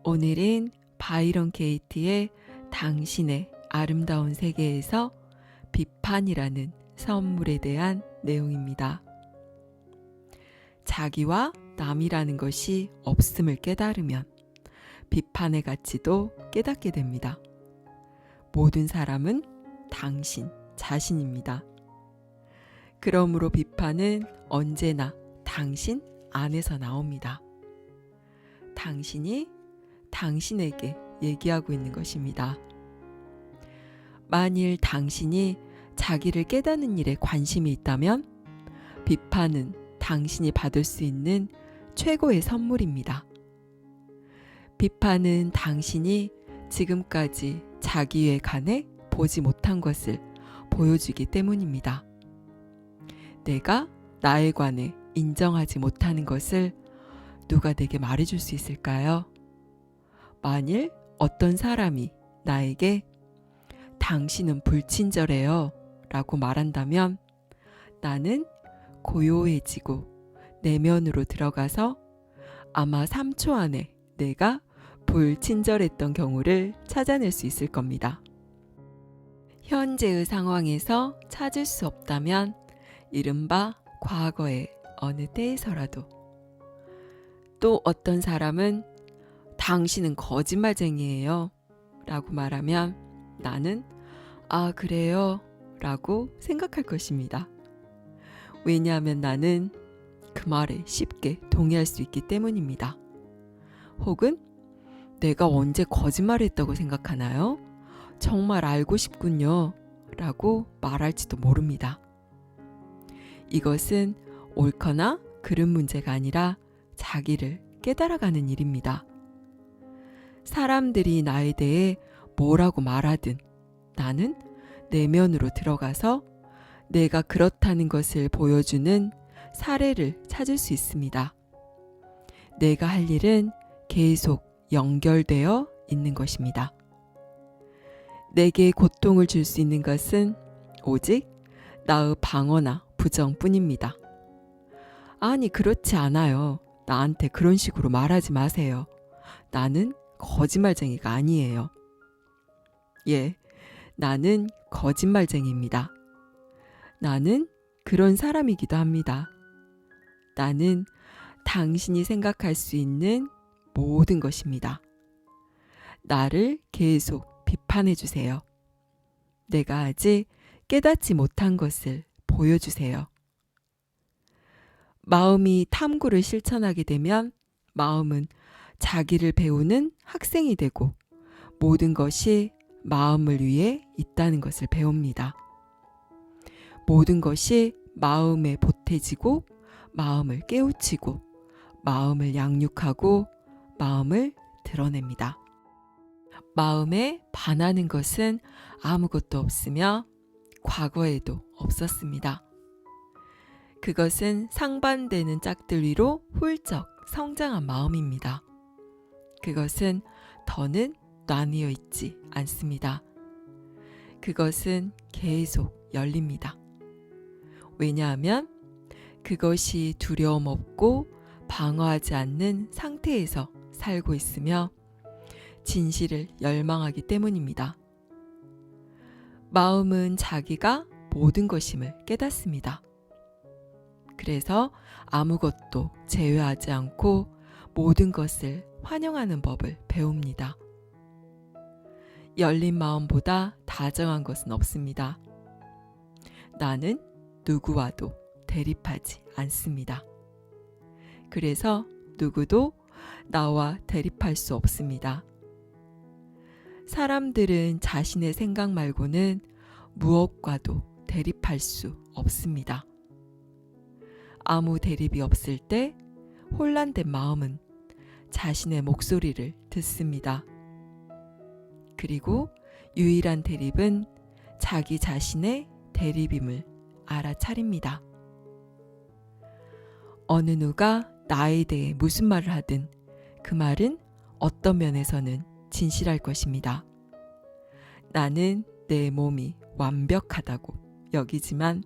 오늘은 바이런 게이트의 당신의 아름다운 세계에서 비판이라는 선물에 대한 내용입니다. 자기와 남이라는 것이 없음을 깨달으면 비판의 가치도 깨닫게 됩니다. 모든 사람은 당신 자신입니다. 그러므로 비판은 언제나 당신 안에서 나옵니다. 당신이 당신에게 얘기하고 있는 것입니다. 만일 당신이 자기를 깨닫는 일에 관심이 있다면 비판은 당신이 받을 수 있는 최고의 선물입니다. 비판은 당신이 지금까지 자기에 관해 보지 못한 것을 보여주기 때문입니다. 내가 나에 관해 인정하지 못하는 것을 누가 내게 말해줄 수 있을까요? 만일 어떤 사람이 나에게 당신은 불친절해요 라고 말한다면 나는 고요해지고 내면으로 들어가서 아마 3초 안에 내가 불친절했던 경우를 찾아낼 수 있을 겁니다. 현재의 상황에서 찾을 수 없다면 이른바 과거의 어느 때에서라도. 또 어떤 사람은 당신은 거짓말쟁이에요 라고 말하면 나는 아 그래요 라고 생각할 것입니다. 왜냐하면 나는 그 말에 쉽게 동의할 수 있기 때문입니다. 혹은 내가 언제 거짓말했다고 생각하나요? 정말 알고 싶군요 라고 말할지도 모릅니다. 이것은 옳거나 그른 문제가 아니라 자기를 깨달아가는 일입니다. 사람들이 나에 대해 뭐라고 말하든 나는 내면으로 들어가서 내가 그렇다는 것을 보여주는 사례를 찾을 수 있습니다. 내가 할 일은 계속 연결되어 있는 것입니다. 내게 고통을 줄 수 있는 것은 오직 나의 방어나 부정뿐입니다. 아니 그렇지 않아요. 나한테 그런 식으로 말하지 마세요. 나는 거짓말쟁이가 아니에요. 예, 나는 거짓말쟁이입니다. 나는 그런 사람이기도 합니다. 나는 당신이 생각할 수 있는 모든 것입니다. 나를 계속 비판해 주세요. 내가 아직 깨닫지 못한 것을 보여주세요. 마음이 탐구를 실천하게 되면 마음은 자기를 배우는 학생이 되고 모든 것이 마음을 위해 있다는 것을 배웁니다. 모든 것이 마음에 보태지고 마음을 깨우치고 마음을 양육하고 마음을 드러냅니다. 마음에 반하는 것은 아무것도 없으며 과거에도 없었습니다. 그것은 상반되는 짝들 위로 훌쩍 성장한 마음입니다. 그것은 더는 나뉘어 있지 않습니다. 그것은 계속 열립니다. 왜냐하면 그것이 두려움 없고 방어하지 않는 상태에서 살고 있으며 진실을 열망하기 때문입니다. 마음은 자기가 모든 것임을 깨닫습니다. 그래서 아무것도 제외하지 않고 모든 것을 환영하는 법을 배웁니다. 열린 마음보다 다정한 것은 없습니다. 나는 누구와도 대립하지 않습니다. 그래서 누구도 나와 대립할 수 없습니다. 사람들은 자신의 생각 말고는 무엇과도 대립할 수 없습니다. 아무 대립이 없을 때 혼란된 마음은 자신의 목소리를 듣습니다. 그리고 유일한 대립은 자기 자신의 대립임을 알아차립니다. 어느 누가 나에 대해 무슨 말을 하든 그 말은 어떤 면에서는 진실할 것입니다. 나는 내 몸이 완벽하다고 여기지만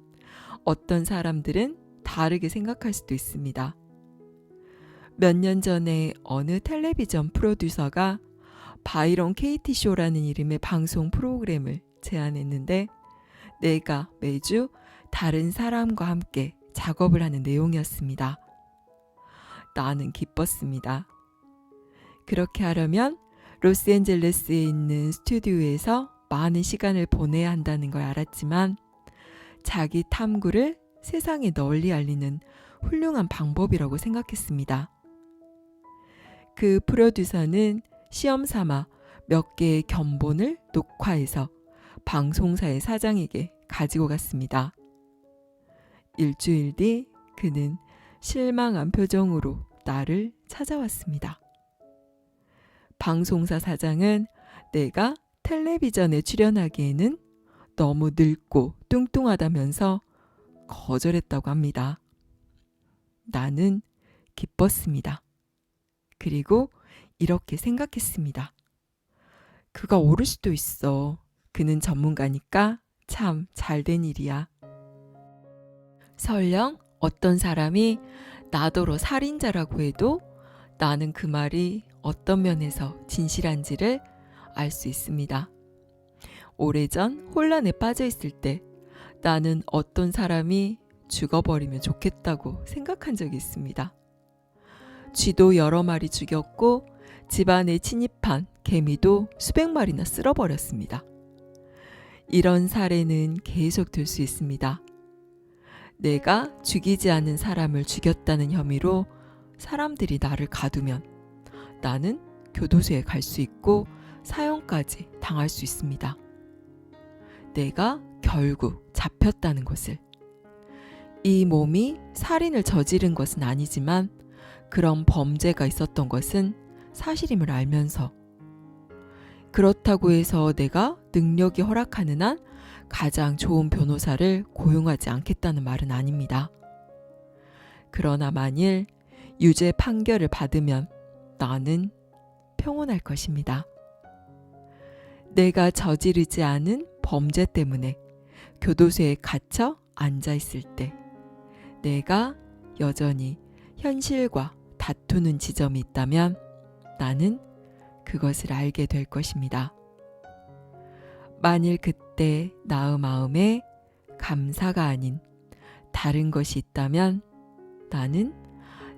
어떤 사람들은 다르게 생각할 수도 있습니다. 몇 년 전에 어느 텔레비전 프로듀서가 바이런 KT 쇼라는 이름의 방송 프로그램을 제안했는데 내가 매주 다른 사람과 함께 작업을 하는 내용이었습니다. 나는 기뻤습니다. 그렇게 하려면 로스앤젤레스에 있는 스튜디오에서 많은 시간을 보내야 한다는 걸 알았지만 자기 탐구를 세상에 널리 알리는 훌륭한 방법이라고 생각했습니다. 그 프로듀서는 시험 삼아 몇 개의 견본을 녹화해서 방송사의 사장에게 가지고 갔습니다. 일주일 뒤 그는 실망한 표정으로 나를 찾아왔습니다. 방송사 사장은 내가 텔레비전에 출연하기에는 너무 늙고 뚱뚱하다면서 거절했다고 합니다. 나는 기뻤습니다. 그리고 이렇게 생각했습니다. 그가 옳을 수도 있어. 그는 전문가니까 참 잘된 일이야. 설령 어떤 사람이 나더러 살인자라고 해도 나는 그 말이 어떤 면에서 진실한지를 알 수 있습니다. 오래전 혼란에 빠져 있을 때 나는 어떤 사람이 죽어버리면 좋겠다고 생각한 적이 있습니다. 쥐도 여러 마리 죽였고 집안에 침입한 개미도 수백 마리나 쓸어버렸습니다. 이런 사례는 계속 될 수 있습니다. 내가 죽이지 않은 사람을 죽였다는 혐의로 사람들이 나를 가두면 나는 교도소에 갈 수 있고 사형까지 당할 수 있습니다. 내가 결국 잡혔다는 것을. 이 몸이 살인을 저지른 것은 아니지만 그런 범죄가 있었던 것은 사실임을 알면서 그렇다고 해서 내가 능력이 허락하는 한 가장 좋은 변호사를 고용하지 않겠다는 말은 아닙니다. 그러나 만일 유죄 판결을 받으면 나는 평온할 것입니다. 내가 저지르지 않은 범죄 때문에 교도소에 갇혀 앉아 있을 때 내가 여전히 현실과 다투는 지점이 있다면 나는 그것을 알게 될 것입니다. 만일 그때 나의 마음에 감사가 아닌 다른 것이 있다면 나는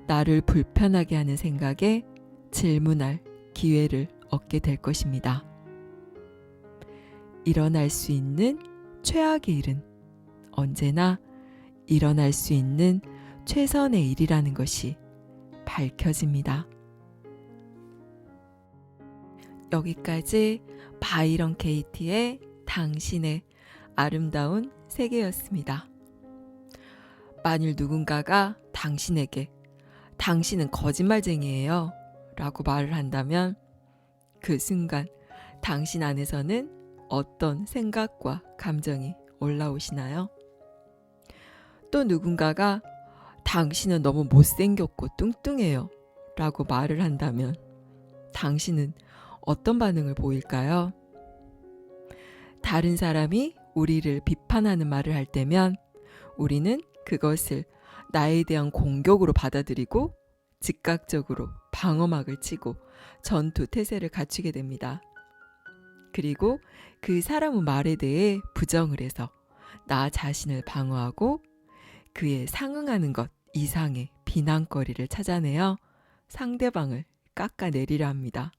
나를 불편하게 하는 생각에 질문할 기회를 얻게 될 것입니다. 일어날 수 있는 최악의 일은 언제나 일어날 수 있는 최선의 일이라는 것이 밝혀집니다. 여기까지 바이런 KT의 당신의 아름다운 세계였습니다. 만일 누군가가 당신에게 당신은 거짓말쟁이에요 라고 말을 한다면 그 순간 당신 안에서는 어떤 생각과 감정이 올라오시나요? 또 누군가가 당신은 너무 못생겼고 뚱뚱해요 라고 말을 한다면 당신은 어떤 반응을 보일까요? 다른 사람이 우리를 비판하는 말을 할 때면 우리는 그것을 나에 대한 공격으로 받아들이고 즉각적으로 방어막을 치고 전투 태세를 갖추게 됩니다. 그리고 그 사람의 말에 대해 부정을 해서 나 자신을 방어하고 그에 상응하는 것 이상의 비난거리를 찾아내어 상대방을 깎아내리려 합니다.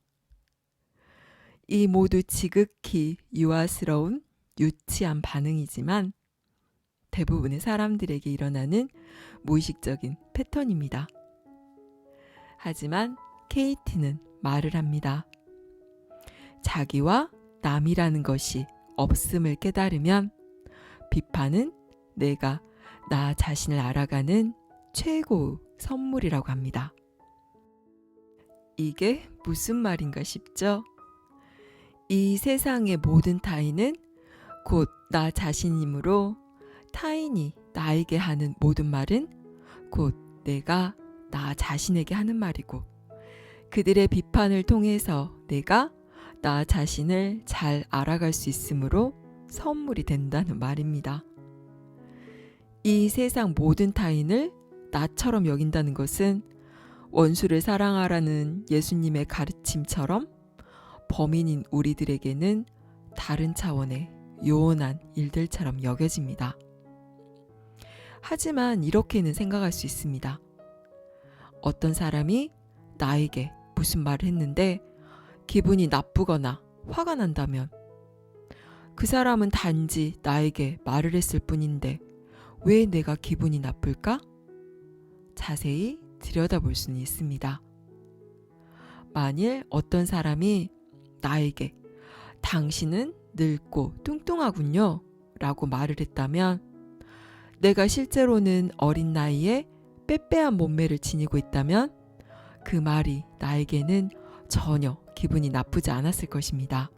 이 모두 지극히 유아스러운 유치한 반응이지만 대부분의 사람들에게 일어나는 무의식적인 패턴입니다. 하지만 KT는 말을 합니다. 자기와 남이라는 것이 없음을 깨달으면 비판은 내가 나 자신을 알아가는 최고의 선물이라고 합니다. 이게 무슨 말인가 싶죠? 이 세상의 모든 타인은 곧 나 자신이므로 타인이 나에게 하는 모든 말은 곧 내가 나 자신에게 하는 말이고 그들의 비판을 통해서 내가 나 자신을 잘 알아갈 수 있으므로 선물이 된다는 말입니다. 이 세상 모든 타인을 나처럼 여긴다는 것은 원수를 사랑하라는 예수님의 가르침처럼 범인인 우리들에게는 다른 차원의 요원한 일들처럼 여겨집니다. 하지만 이렇게는 생각할 수 있습니다. 어떤 사람이 나에게 무슨 말을 했는데 기분이 나쁘거나 화가 난다면 그 사람은 단지 나에게 말을 했을 뿐인데 왜 내가 기분이 나쁠까? 자세히 들여다볼 수는 있습니다. 만일 어떤 사람이 나에게 당신은 늙고 뚱뚱하군요 라고 말을 했다면 내가 실제로는 어린 나이에 빼빼한 몸매를 지니고 있다면 그 말이 나에게는 전혀 기분이 나쁘지 않았을 것입니다.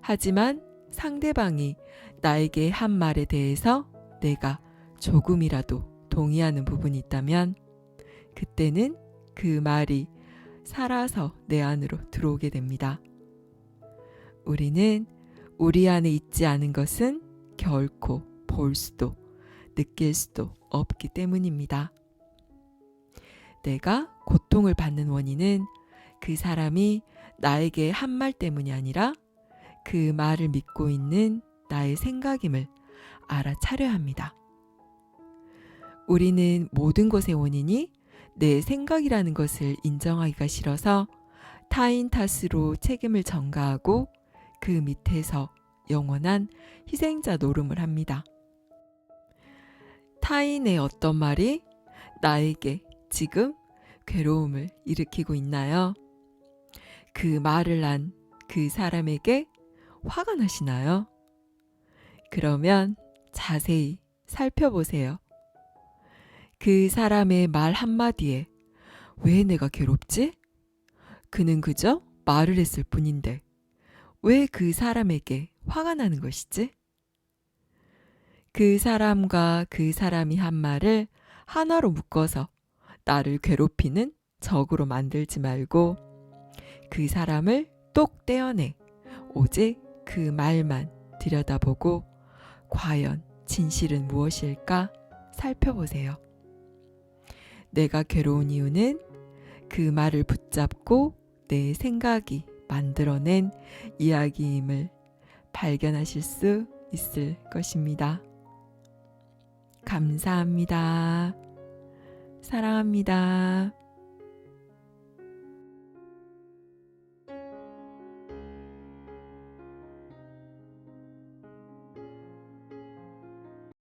하지만 상대방이 나에게 한 말에 대해서 내가 조금이라도 동의하는 부분이 있다면 그때는 그 말이 살아서 내 안으로 들어오게 됩니다. 우리는 우리 안에 있지 않은 것은 결코 볼 수도 느낄 수도 없기 때문입니다. 내가 고통을 받는 원인은 그 사람이 나에게 한 말 때문이 아니라 그 말을 믿고 있는 나의 생각임을 알아차려야 합니다. 우리는 모든 것의 원인이 내 생각이라는 것을 인정하기가 싫어서 타인 탓으로 책임을 전가하고 그 밑에서 영원한 희생자 노름을 합니다. 타인의 어떤 말이 나에게 지금 괴로움을 일으키고 있나요? 그 말을 한 그 사람에게 화가 나시나요? 그러면 자세히 살펴보세요. 그 사람의 말 한마디에 왜 내가 괴롭지? 그는 그저 말을 했을 뿐인데 왜 그 사람에게 화가 나는 것이지? 그 사람과 그 사람이 한 말을 하나로 묶어서 나를 괴롭히는 적으로 만들지 말고 그 사람을 똑 떼어내 오직 그 말만 들여다보고 과연 진실은 무엇일까 살펴보세요. 내가 괴로운 이유는 그 말을 붙잡고 내 생각이 만들어낸 이야기임을 발견하실 수 있을 것입니다. 감사합니다. 사랑합니다.